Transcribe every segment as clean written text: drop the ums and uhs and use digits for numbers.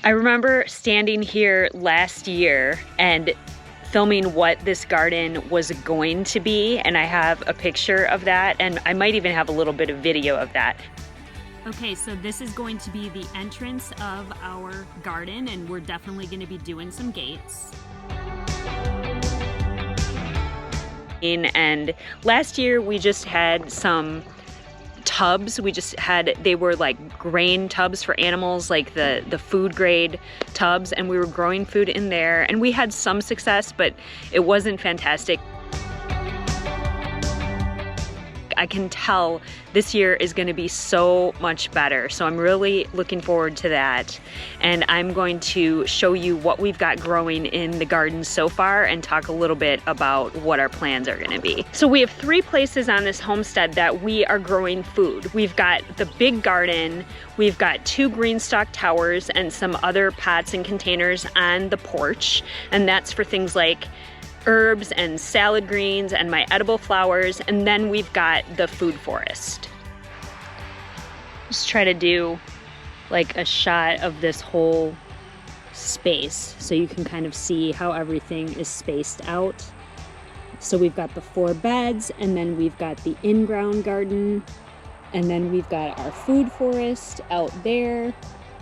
I remember standing here last year and filming what this garden was going to be, and I have a picture of that, and I might even have a little bit of video of that. Okay, so this is going to be the entrance of our garden, and we're definitely going to be doing some gates. And last year we just had some tubs. They were like grain tubs for animals, like the food grade tubs, and we were growing food in there, and we had some success, but it wasn't fantastic. I can tell this year is going to be so much better, so I'm really looking forward to that. And I'm going to show you what we've got growing in the garden so far and talk a little bit about what our plans are going to be. So we have 3 places on this homestead that we are growing food. We've got the big garden, we've got 2 greenstalk towers and some other pots and containers on the porch, and that's for things like herbs and salad greens and my edible flowers, and then we've got the food forest. Just try to do like a shot of this whole space so you can kind of see how everything is spaced out. So we've got the 4 beds, and then we've got the in-ground garden, and then we've got our food forest out there.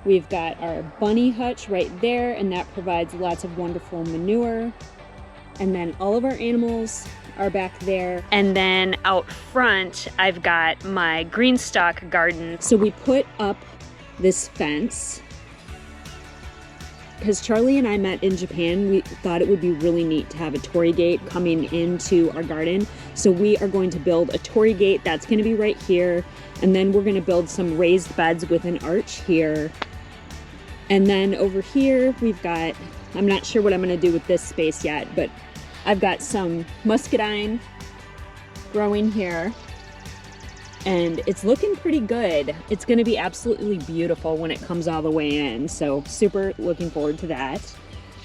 We've got our bunny hutch right there, and that provides lots of wonderful manure. And then all of our animals are back there. And then out front, I've got my greenstalk garden. So we put up this fence because Charlie and I met in Japan. We thought it would be really neat to have a torii gate coming into our garden. So we are going to build a torii gate. That's going to be right here. And then we're going to build some raised beds with an arch here. And then over here, we've got, I'm not sure what I'm going to do with this space yet, but I've got some muscadine growing here, and it's looking pretty good. It's going to be absolutely beautiful when it comes all the way in, so super looking forward to that.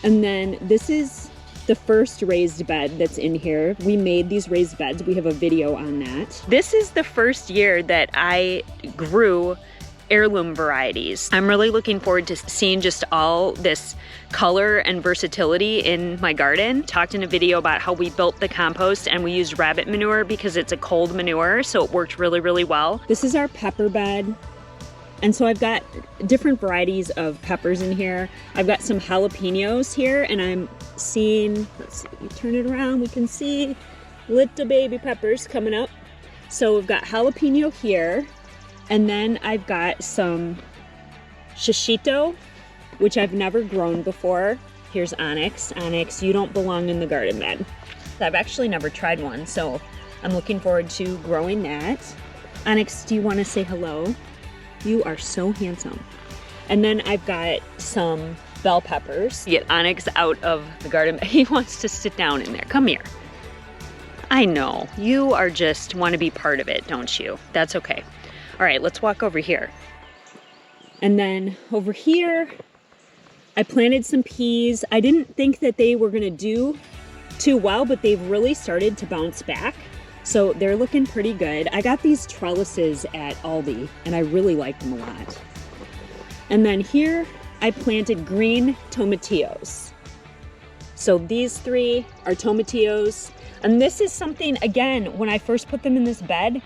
And then this is the first raised bed that's in here. We made these raised beds. We have a video on that. This is the first year that I grew heirloom varieties. I'm really looking forward to seeing just all this color and versatility in my garden. Talked in a video about how we built the compost and we used rabbit manure because it's a cold manure, so it worked really, really well. This is our pepper bed. And so I've got different varieties of peppers in here. I've got some jalapenos here, and I'm seeing, let's see, you turn it around, we can see little baby peppers coming up. So we've got jalapeno here. And then I've got some shishito, which I've never grown before. Here's onyx. Onyx, you don't belong in the garden bed. I've actually never tried one, so I'm looking forward to growing that. Onyx, do you want to say hello? You are so handsome. And then I've got some bell peppers. Get Onyx out of the garden bed. He wants to sit down in there. Come here. I know, you are just want to be part of it, don't you? That's okay. All right, let's walk over here. And then over here, I planted some peas. I didn't think that they were gonna do too well, but they've really started to bounce back. So they're looking pretty good. I got these trellises at Aldi, and I really like them a lot. And then here, I planted green tomatillos. So these 3 are tomatillos. And this is something, again, when I first put them in this bed,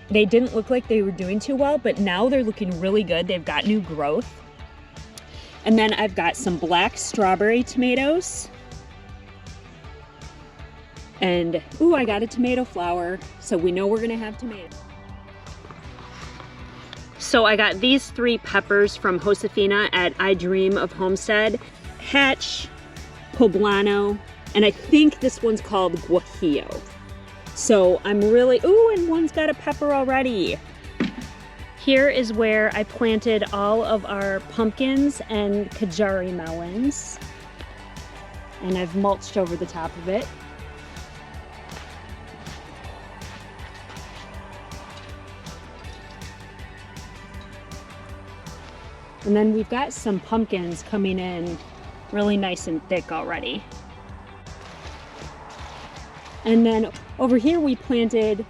they didn't look like they were doing too well, but now they're looking really good. They've got new growth. And then I've got some black strawberry tomatoes. And, ooh, I got a tomato flower, so we know we're gonna have tomatoes. So I got these 3 peppers from Josefina at I Dream of Homestead. Hatch, poblano, and I think this one's called guajillo. So I'm really, ooh, and one's got a pepper already. Here is where I planted all of our pumpkins and kajari melons. And I've mulched over the top of it. And then we've got some pumpkins coming in really nice and thick already. And then over here we planted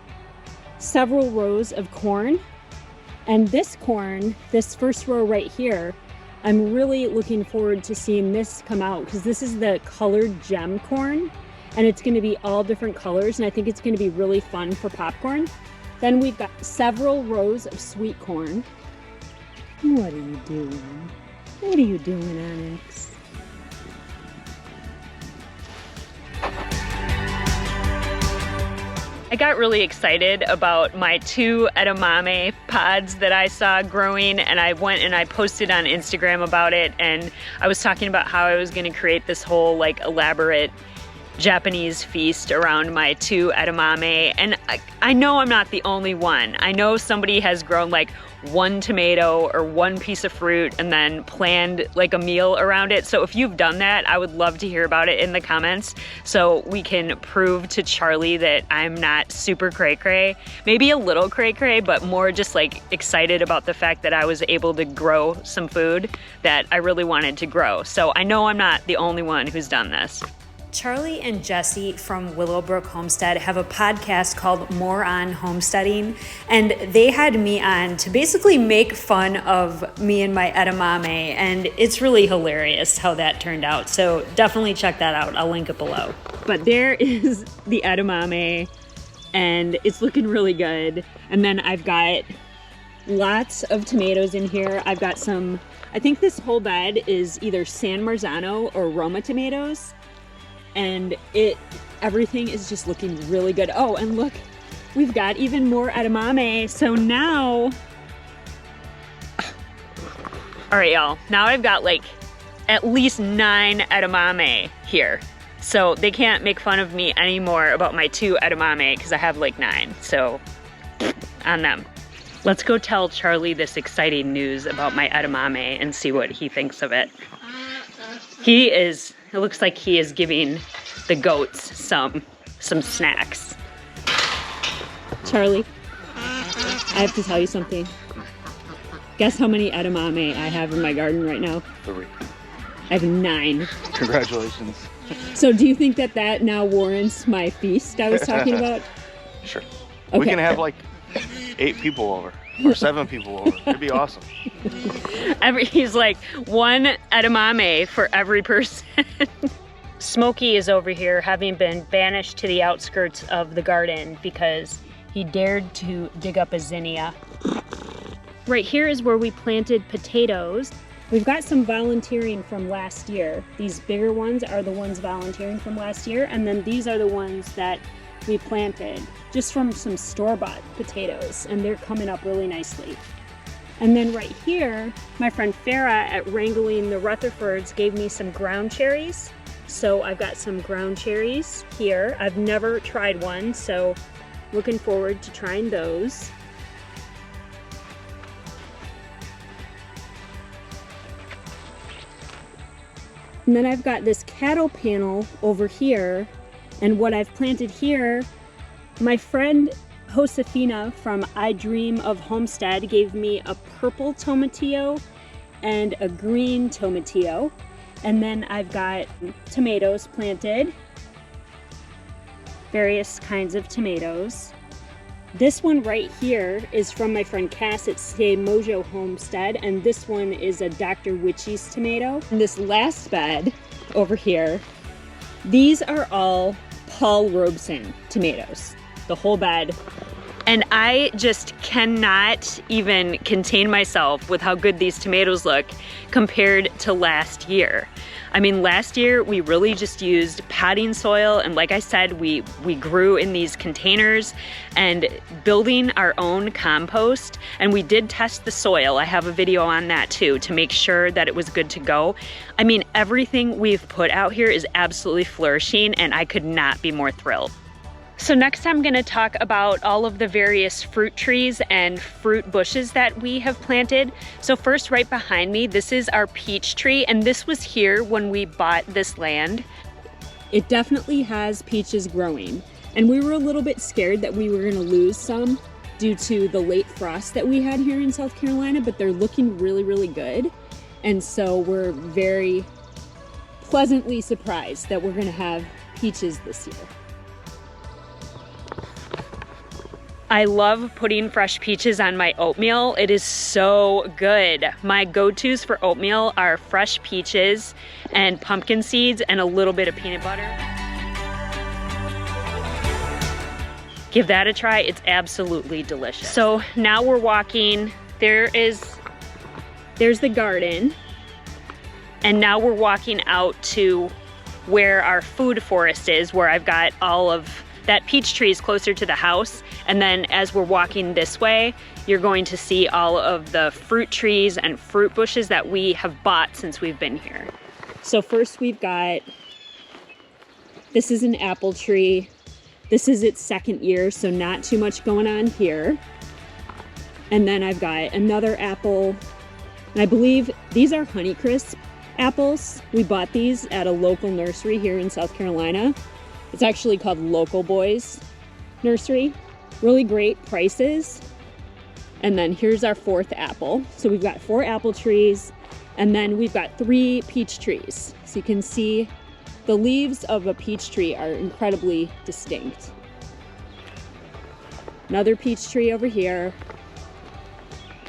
several rows of corn. And this corn, this first row right here, I'm really looking forward to seeing this come out because this is the colored gem corn and it's going to be all different colors and I think it's going to be really fun for popcorn. Then we've got several rows of sweet corn. What are you doing? What are you doing, Onyx? I got really excited about my 2 edamame pods that I saw growing, and I went and I posted on Instagram about it, and I was talking about how I was going to create this whole like elaborate Japanese feast around my 2 edamame, and I know I'm not the only one. I know somebody has grown like 1 tomato or 1 piece of fruit and then planned like a meal around it. So if you've done that, I would love to hear about it in the comments so we can prove to Charlie that I'm not super cray-cray. Maybe a little cray-cray, but more just like excited about the fact that I was able to grow some food that I really wanted to grow. So I know I'm not the only one who's done this. Charlie and Jesse from Willowbrook Homestead have a podcast called More on Homesteading, and they had me on to basically make fun of me and my edamame, and it's really hilarious how that turned out. So definitely check that out. I'll link it below. But there is the edamame, and it's looking really good. And then I've got lots of tomatoes in here. I've got some, I think this whole bed is either San Marzano or Roma tomatoes. And everything is just looking really good. Oh, and look, we've got even more edamame. So now, all right, y'all, now I've got like at least 9 edamame here. So they can't make fun of me anymore about my 2 edamame because I have like 9, so on them. Let's go tell Charlie this exciting news about my edamame and see what he thinks of it. It looks like he is giving the goats some snacks. Charlie, I have to tell you something. Guess how many edamame I have in my garden right now? 3. I have 9. Congratulations. So do you think that now warrants my feast I was talking about? Sure. Okay. We can have like 8 people over. Or 7 people over. It'd be awesome. He's like 1 edamame for every person. Smokey is over here having been banished to the outskirts of the garden because he dared to dig up a zinnia. Right here is where we planted potatoes. We've got some volunteering from last year. These bigger ones are the ones volunteering from last year, and then these are the ones that we planted just from some store-bought potatoes, and they're coming up really nicely. And then right here, my friend Farah at Wrangling the Rutherfords gave me some ground cherries. So I've got some ground cherries here. I've never tried one, so looking forward to trying those. And then I've got this cattle panel over here, and what I've planted here, my friend Josefina from I Dream of Homestead gave me a purple tomatillo and a green tomatillo. And then I've got tomatoes planted, various kinds of tomatoes. This one right here is from my friend Cass at Say Mojo Homestead, and this one is a Dr. Witchy's tomato. And this last bed over here, these are all Paul Robeson tomatoes, the whole bed. And I just cannot even contain myself with how good these tomatoes look compared to last year. I mean, last year we really just used potting soil, and like I said, we grew in these containers and building our own compost, and we did test the soil. I have a video on that too to make sure that it was good to go. I mean, everything we've put out here is absolutely flourishing, and I could not be more thrilled. So next I'm going to talk about all of the various fruit trees and fruit bushes that we have planted. So first, right behind me, this is our peach tree, and this was here when we bought this land. It definitely has peaches growing, and we were a little bit scared that we were going to lose some due to the late frost that we had here in South Carolina, but they're looking really, really good. And so we're very pleasantly surprised that we're going to have peaches this year. I love putting fresh peaches on my oatmeal. It is so good. My go-tos for oatmeal are fresh peaches and pumpkin seeds and a little bit of peanut butter. Give that a try, it's absolutely delicious. So now we're walking, there's the garden, and now we're walking out to where our food forest is, where I've got all of that peach tree is closer to the house. And then as we're walking this way, you're going to see all of the fruit trees and fruit bushes that we have bought since we've been here. So first we've got, this is an apple tree. This is its second year, so not too much going on here. And then I've got another apple, and I believe these are Honeycrisp apples. We bought these at a local nursery here in South Carolina. It's actually called Local Boys Nursery. Really great prices. And then here's our fourth apple. So we've got 4 apple trees, and then we've got 3 peach trees. So you can see the leaves of a peach tree are incredibly distinct. Another peach tree over here.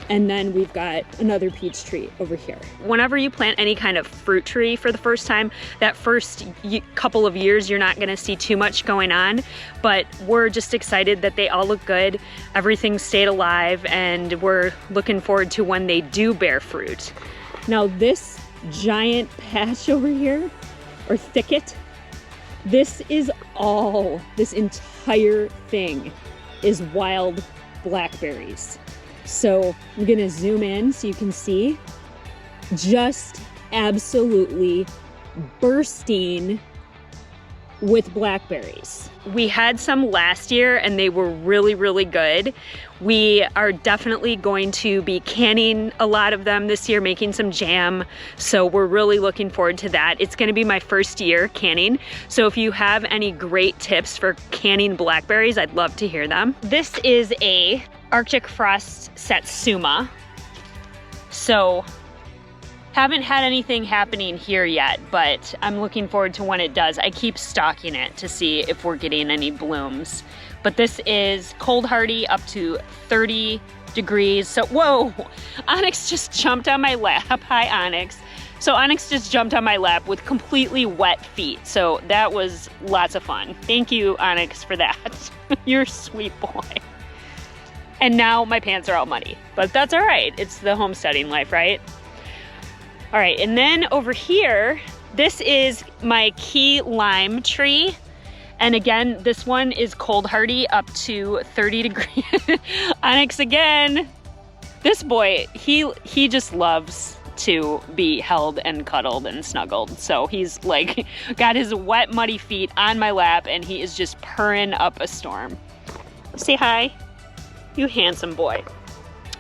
And then we've got another peach tree over here. Whenever you plant any kind of fruit tree for the first time, that first couple of years, you're not gonna see too much going on, but we're just excited that they all look good, everything stayed alive, and we're looking forward to when they do bear fruit. Now this giant patch over here, or thicket, this entire thing is wild blackberries. So I'm gonna zoom in so you can see, just absolutely bursting with blackberries. We had some last year and they were really, really good. We are definitely going to be canning a lot of them this year, making some jam. So we're really looking forward to that. It's gonna be my first year canning. So if you have any great tips for canning blackberries, I'd love to hear them. This is a Arctic Frost Satsuma. So haven't had anything happening here yet, but I'm looking forward to when it does. I keep stalking it to see if we're getting any blooms. But this is cold hardy up to 30 degrees. So, whoa, Onyx just jumped on my lap. Hi, Onyx. So Onyx just jumped on my lap with completely wet feet. So that was lots of fun. Thank you, Onyx, for that. You're a sweet boy. And now my pants are all muddy, but that's all right. It's the homesteading life, right? All right, and then over here, this is my key lime tree. And again, this one is cold hardy up to 30 degrees. Onyx again. This boy, he just loves to be held and cuddled and snuggled. So he's like, got his wet, muddy feet on my lap and he is just purring up a storm. Say hi. You handsome boy.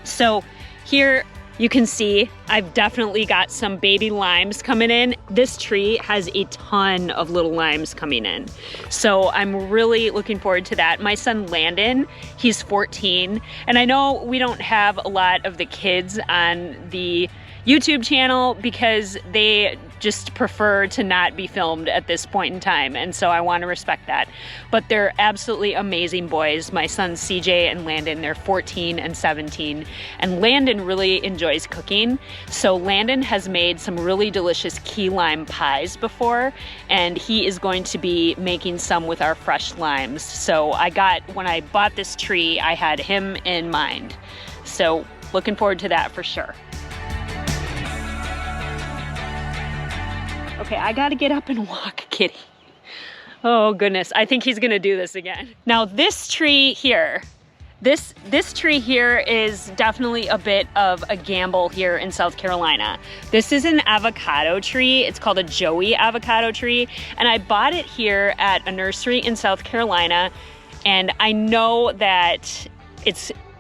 So here you can see I've definitely got some baby limes coming in. This tree has a ton of little limes coming in. So I'm really looking forward to that. My son Landon, he's 14. And I know we don't have a lot of the kids on the YouTube channel because they just prefer to not be filmed at this point in time. And so I want to respect that. But they're absolutely amazing boys. My sons CJ and Landon, they're 14 and 17. And Landon really enjoys cooking. So Landon has made some really delicious key lime pies before. And he is going to be making some with our fresh limes. So when I bought this tree, I had him in mind. So looking forward to that for sure. Okay, I gotta get up and walk Kitty. Oh goodness, I think he's gonna do this again. Now this tree here, this tree here is definitely a bit of a gamble here in South Carolina. This is an avocado tree. It's called a Joey avocado tree. And I bought it here at a nursery in South Carolina. And I know that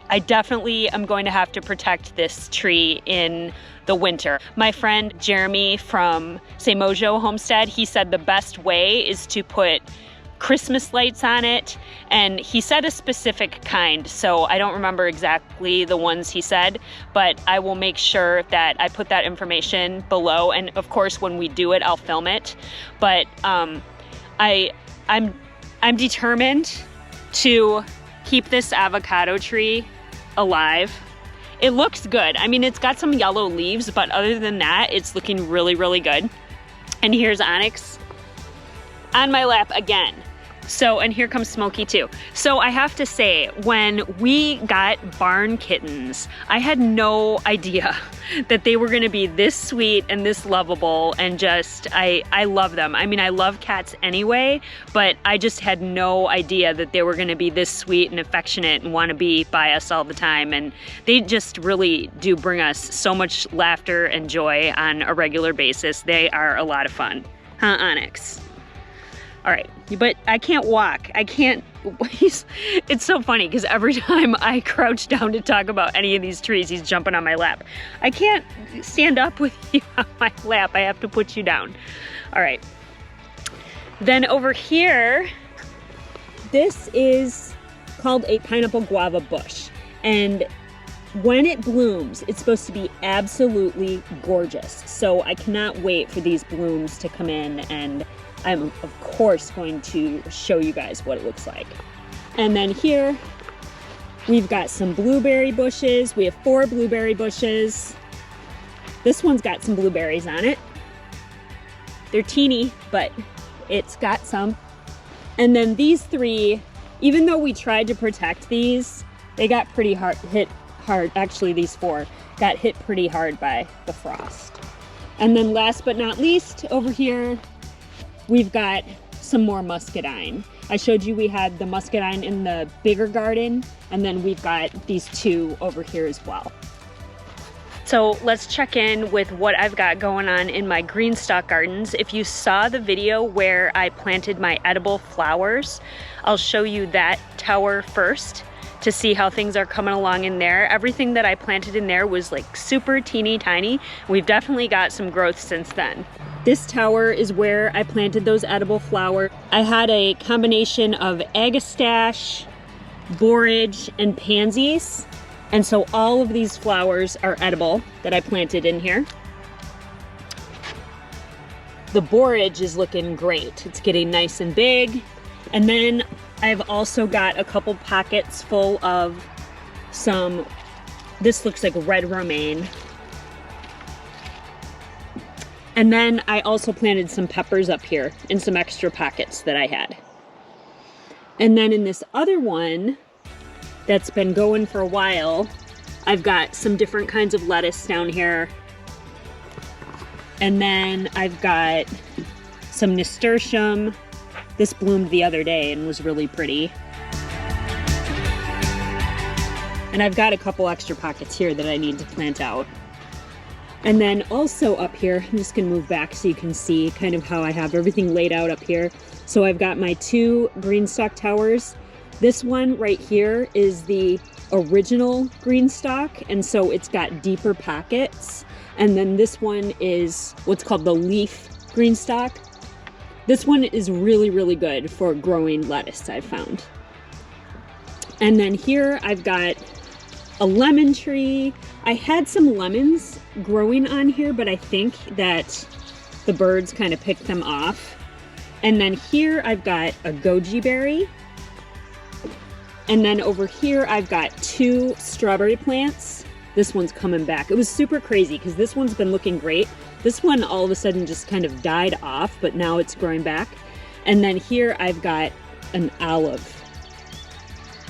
I definitely am going to have to protect this tree in the winter. My friend Jeremy from Mojo Homestead, he said the best way is to put Christmas lights on it, and he said a specific kind, so I don't remember exactly the ones he said, but I will make sure that I put that information below, and of course when we do it I'll film it. But I'm determined to keep this avocado tree alive. It looks good. I mean, it's got some yellow leaves, but other than that, it's looking really, really good. And here's Onyx on my lap again. So, and here comes Smokey too. So I have to say, when we got barn kittens, I had no idea that they were gonna be this sweet and this lovable, and just, I love them. I mean, I love cats anyway, but I just had no idea that they were gonna be this sweet and affectionate and wanna be by us all the time. And they just really do bring us so much laughter and joy on a regular basis. They are a lot of fun. Huh, Onyx? All right, but I can't walk. I can't, it's so funny because every time I crouch down to talk about any of these trees, he's jumping on my lap. I can't stand up with you on my lap. I have to put you down. All right. Then over here, this is called a pineapple guava bush. And when it blooms, it's supposed to be absolutely gorgeous. So I cannot wait for these blooms to come in, and I'm of course going to show you guys what it looks like. And then here we've got some blueberry bushes. We have 4 blueberry bushes. This one's got some blueberries on it. They're teeny, but it's got some. And then these 3, even though we tried to protect these, they got pretty hit hard. Actually, these 4 got hit pretty hard by the frost. And then last but not least, over here, we've got some more muscadine. I showed you we had the muscadine in the bigger garden, and then we've got these 2 over here as well. So let's check in with what I've got going on in my greenstalk gardens. If you saw the video where I planted my edible flowers, I'll show you that tower first to see how things are coming along in there. Everything that I planted in there was like super teeny tiny. We've definitely got some growth since then. This tower is where I planted those edible flowers. I had a combination of agastache, borage, and pansies. And so all of these flowers are edible that I planted in here. The borage is looking great. It's getting nice and big. And then I've also got a couple pockets full of some, this looks like red romaine. And then I also planted some peppers up here in some extra pockets that I had. And then in this other one that's been going for a while, I've got some different kinds of lettuce down here. And then I've got some nasturtium. This bloomed the other day and was really pretty. And I've got a couple extra pockets here that I need to plant out. And then also up here, I'm just gonna move back so you can see kind of how I have everything laid out up here. So I've got my 2 greenstalk towers. This one right here is the original greenstalk, and so it's got deeper pockets. And then this one is what's called the leaf greenstalk. This one is really, really good for growing lettuce, I've found. And then here I've got a lemon tree. I had some lemons growing on here, but I think that the birds kind of picked them off. And then here I've got a goji berry. And then over here I've got 2 strawberry plants. This one's coming back. It was super crazy because this one's been looking great. This one all of a sudden just kind of died off, but now it's growing back. And then here I've got an olive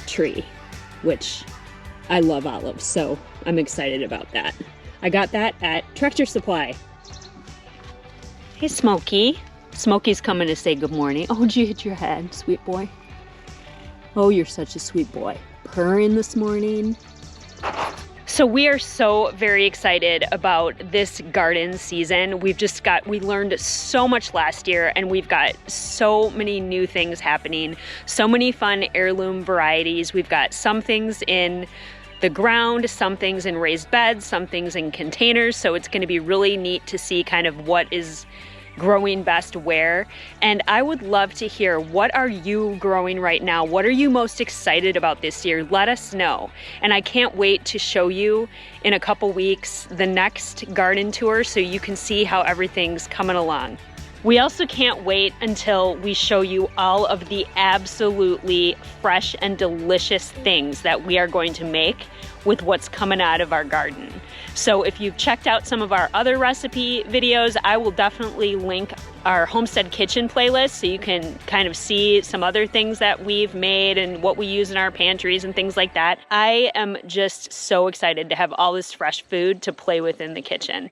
tree, which I love olives, so I'm excited about that. I got that at Tractor Supply. Hey, Smokey. Smokey's coming to say good morning. Oh, did you hit your head, sweet boy? Oh, you're such a sweet boy. Purring this morning. So we are so very excited about this garden season. We learned so much last year, and we've got so many new things happening, so many fun heirloom varieties. We've got some things in the ground, some things in raised beds, some things in containers. So it's gonna be really neat to see kind of what is growing best where. And I would love to hear, what are you growing right now? What are you most excited about this year? Let us know. And I can't wait to show you in a couple weeks the next garden tour so you can see how everything's coming along. We also can't wait until we show you all of the absolutely fresh and delicious things that we are going to make with what's coming out of our garden. So if you've checked out some of our other recipe videos, I will definitely link our Homestead Kitchen playlist so you can kind of see some other things that we've made and what we use in our pantries and things like that. I am just so excited to have all this fresh food to play with in the kitchen.